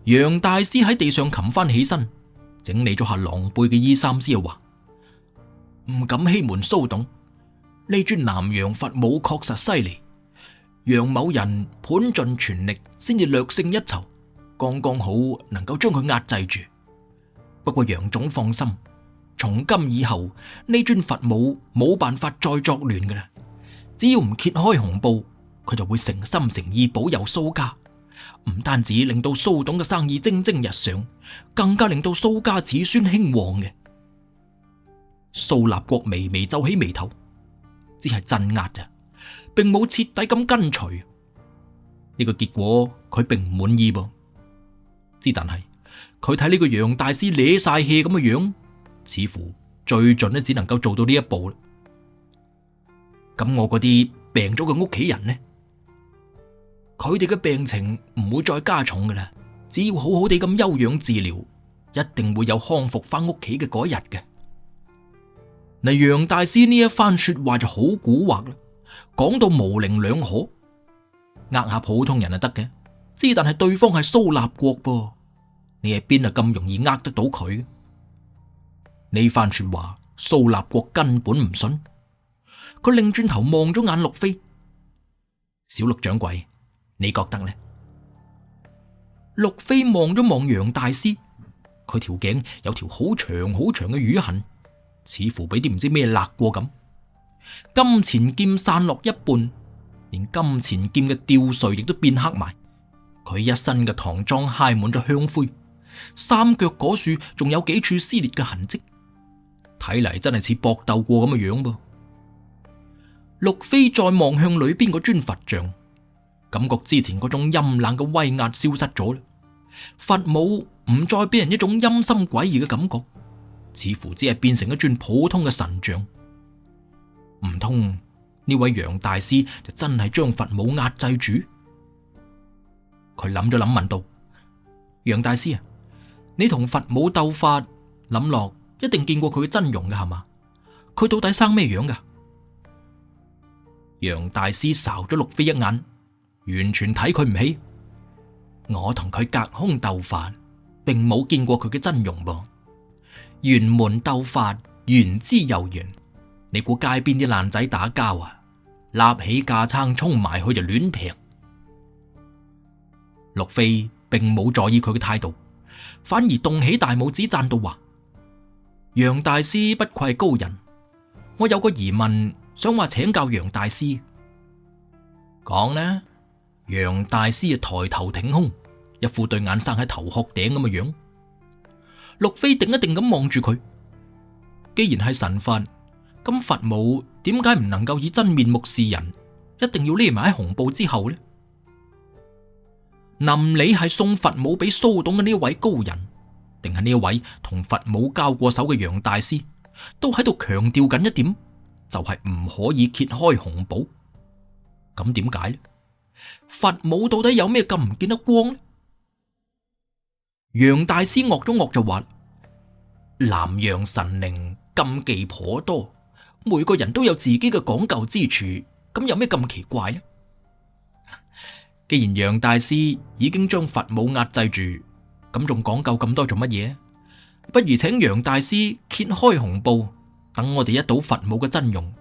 楊大師喺地上擒翻起身，整理咗下狼狽嘅衣衫之後話：唔敢欺瞞蘇董，呢尊南洋佛母確實犀利。楊某人盤盡全力，先至略勝一籌，剛剛好能夠將佢壓制住。不過楊總放心，從今以後呢尊佛母冇辦法再作亂㗎啦。只要唔揭開紅布，佢就會誠心誠意保佑蘇家，唔單止令到蘇董嘅生意蒸蒸日上，更加令到蘇家子孫興旺嘅。蘇立國微微皺起眉頭，只係鎮壓咋，並冇徹底咁跟隨。呢個結果佢並唔滿意噃。之但係佢睇呢個楊大師咧晒氣咁嘅樣，似乎最盡都只能夠做到呢一步啦。咁我嗰啲病咗嘅屋企人呢？佢哋嘅病情唔會再加重噶啦，只要好好地咁休養治療，一定會有康復翻屋企嘅嗰日嘅。嗱，楊大師呢一番說話就好蠱惑啦，講到模棱兩可，呃下普通人就得嘅，之但係對方係蘇立國噃，你係邊啊咁容易呃得到佢？呢番說話蘇立國根本唔信，佢擰轉頭望咗眼陸飛，小陸掌櫃，你覺得呢？陸飛望咗望楊大師，佢條頸有條好長好長嘅瘀痕，似乎俾啲唔知咩勒過咁。金錢劍散落一半，連金錢劍嘅吊墜亦都變黑埋。佢一身嘅唐裝揩滿咗香灰，三腳嗰處仲有幾處撕裂嘅痕跡，睇嚟真係似搏鬥過咁嘅樣噃。陸飛再望向裏邊嗰尊佛像，感覺之前嗰種陰冷嘅威壓消失咗啦。佛母唔再俾人一種陰森詭異嘅感覺，似乎只係變成一尊普通嘅神像。唔通呢位楊大師就真係將佛母壓制住？佢諗咗諗問道：楊大師啊，你同佛母鬥法，諗落一定見過佢嘅真容㗎係嘛？佢到底生咩樣㗎？楊大師睄咗陸飛一眼，完全睇佢唔起。我同佢隔空鬥法，並冇見過佢嘅真容噃。轅門鬥法，玄之又玄。你估街邊啲爛仔打交啊？立起架撐衝埋去就亂劈。陸飛並冇在意佢嘅態度，反而動起大拇指讚道話：楊大師不愧係高人，我有個疑問，想話請教楊大師。講呢？楊大師抬頭挺胸，一副對眼生喺頭殼頂咁嘅樣。陸飛定一定咁望住佢。既然係神佛，咁佛母點解唔能夠以真面目示人，一定要匿埋喺紅布之後呢？林李係送佛母俾蘇董嘅呢位高人，定係呢位同佛母交過手嘅楊大師，都喺度強調緊一點，就係唔可以揭開紅布。咁點解呢？佛母到底有咩咁唔見得光呢？楊大師惡咗惡就話：南洋神靈禁忌頗多，每個人都有自己嘅講究之處，咁有咩咁奇怪呢？既然楊大師已經將佛母壓制住，咁仲講究咁多做乜嘢？不如請楊大師揭開紅布，等我哋一睹佛母嘅真容，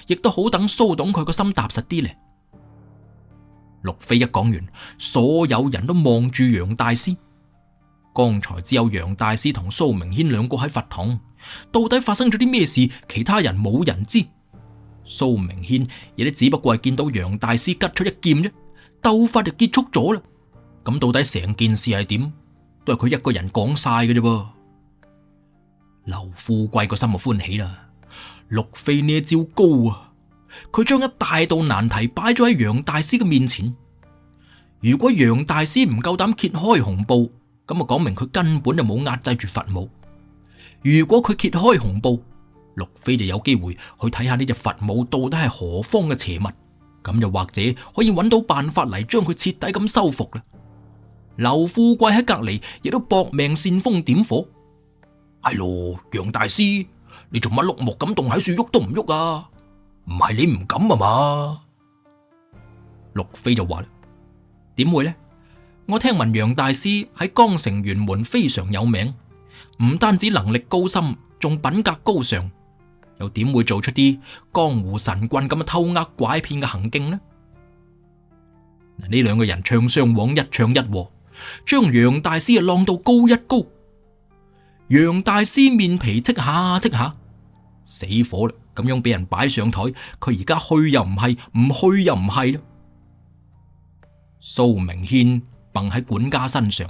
亦都好等蘇董佢個心踏實啲咧。陸飛一講完，所有人都望住楊大師。剛才只有楊大師同蘇明軒兩個喺佛堂，到底發生咗啲咩事？其他人冇人知。蘇明軒亦都只不過係見到楊大師吉出一劍啫，鬥法就結束咗啦。咁到底成件事係點？都係佢一個人講晒嘅啫噃。劉富貴個心就歡喜啦，陸飛呢一招高啊！佢將一大道難題擺咗喺楊大師嘅面前。如果楊大師唔夠膽揭開紅布，咁啊講明佢根本就冇壓制住佛母。如果佢揭開紅布，陸飛就有機會去睇下呢隻佛母到底係何方嘅邪物，咁又或者可以揾到辦法嚟將佢徹底咁收服啦。劉富貴喺隔籬亦都搏命煽風點火。係咯，楊大師，你做乜碌木咁凍喺樹喐都唔喐啊？唔係你唔敢啊嘛？陸飛就話啦，點會呢？我聽聞楊大師喺江城玄門非常有名，唔單止能力高深，仲品格高尚，又點會做出啲江湖神棍咁嘅偷呃拐騙嘅行徑呢？呢兩個人唱雙簧，一唱一和，將楊大師浪到高一高。楊大師面皮戚下戚下，死火啦！咁樣俾人擺上台，佢而家去又唔係，唔去又唔係啦。蘇明軒蹦喺管家身上，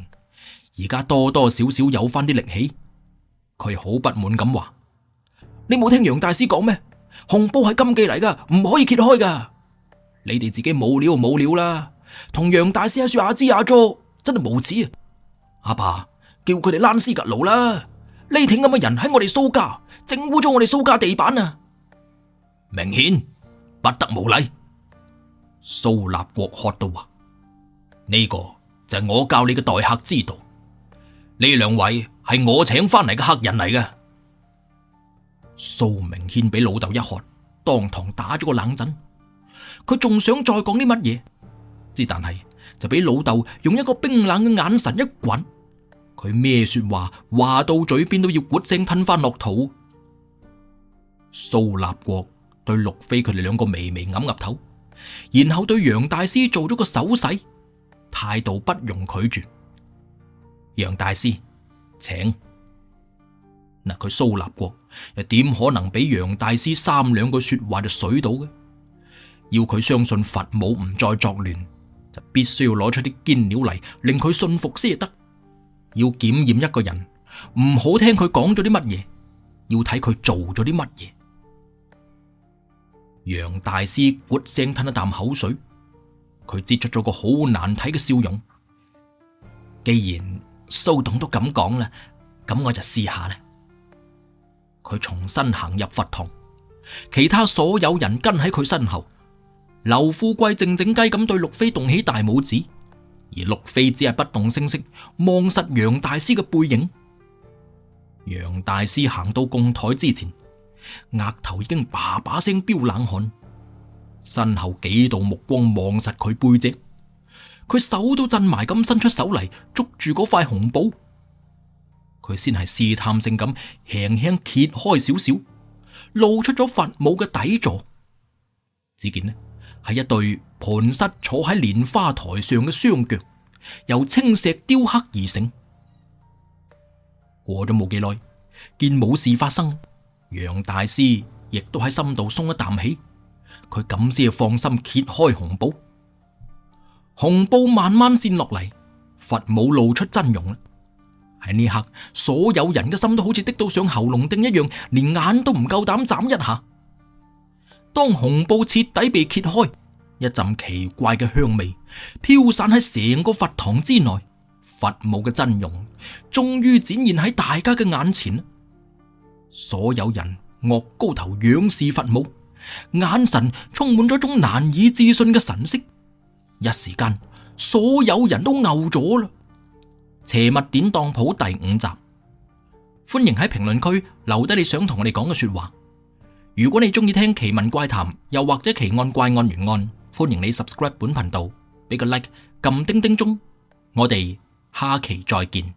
而家多多少少有翻啲力氣。佢好不滿咁話：你冇聽楊大師講咩？紅布係禁忌嚟噶，唔可以揭開噶。你哋自己冇料冇料啦，同楊大師喺樹下支下捉，真係無恥啊！阿爸，叫佢哋躝屍趌路啦！呢挺咁嘅人喺我哋蘇家，整污咗我哋蘇家地板啊！明顯不得無禮！蘇立國喝到話：呢個就係我教你嘅待客之道。呢兩位係我請翻嚟嘅客人嚟嘅。蘇明軒俾老豆一喝，當堂打咗個冷震。佢仲想再講啲乜嘢，之但係就俾老豆用一個冰冷嘅眼神一滾。佢咩說話話到嘴邊都要咕聲吞翻落肚。蘇立國對陸飛佢哋兩個微微岌岌頭，然後對楊大師做咗個手勢，態度不容拒絕。楊大師，請。嗱，佢蘇立國又點可能俾楊大師三兩句說話就水到嘅？要佢相信佛母唔再作亂，就必須要攞出啲堅料嚟令佢信服先得。要檢驗一個人，唔好聽佢講咗啲乜嘢，要睇佢做咗啲乜嘢。楊大師咕聲吞一啖口水，佢擠出咗個好難睇嘅笑容。既然蘇董都咁講啦，咁我就試下啦。佢重新行入佛堂，其他所有人跟喺佢身後。劉富貴靜靜雞咁對陸飛動起大拇指，而陸飛只係不動聲色望實楊大師嘅背影。楊大師行到供台之前，額頭已經把把聲飆冷汗，身後幾道目光望實佢背脊，佢手都震埋咁伸出手嚟捉住嗰塊紅布。佢先係試探性咁輕輕揭開少少，露出咗佛母嘅底座。只見呢係一對盤膝坐喺蓮花台上嘅雙腳，由青石雕刻而成。過咗冇幾耐，見冇事發生，楊大師亦都喺心度鬆一啖氣，佢咁先放心揭開紅布。紅布慢慢散落嚟，佛母露出真容啦。喺呢刻，所有人嘅心都好似滴到上喉嚨釘一樣，連眼都唔夠膽眨一下。當紅布徹底被揭開，一陣奇怪嘅香味飄散喺成個佛堂之內，佛母嘅真容終於展現喺大家嘅眼前。所有人岳高頭仰視佛母，眼神充滿咗種難以置信嘅神色。一時間，所有人都呆咗啦。邪物典當譜第5集，歡迎喺評論區留低你想同我哋講嘅說話。如果你中意聽奇聞怪談，又或者奇案怪案懸案，歡迎你 subscribe 本頻道，俾個 like， 撳叮叮鐘。我哋下期再見。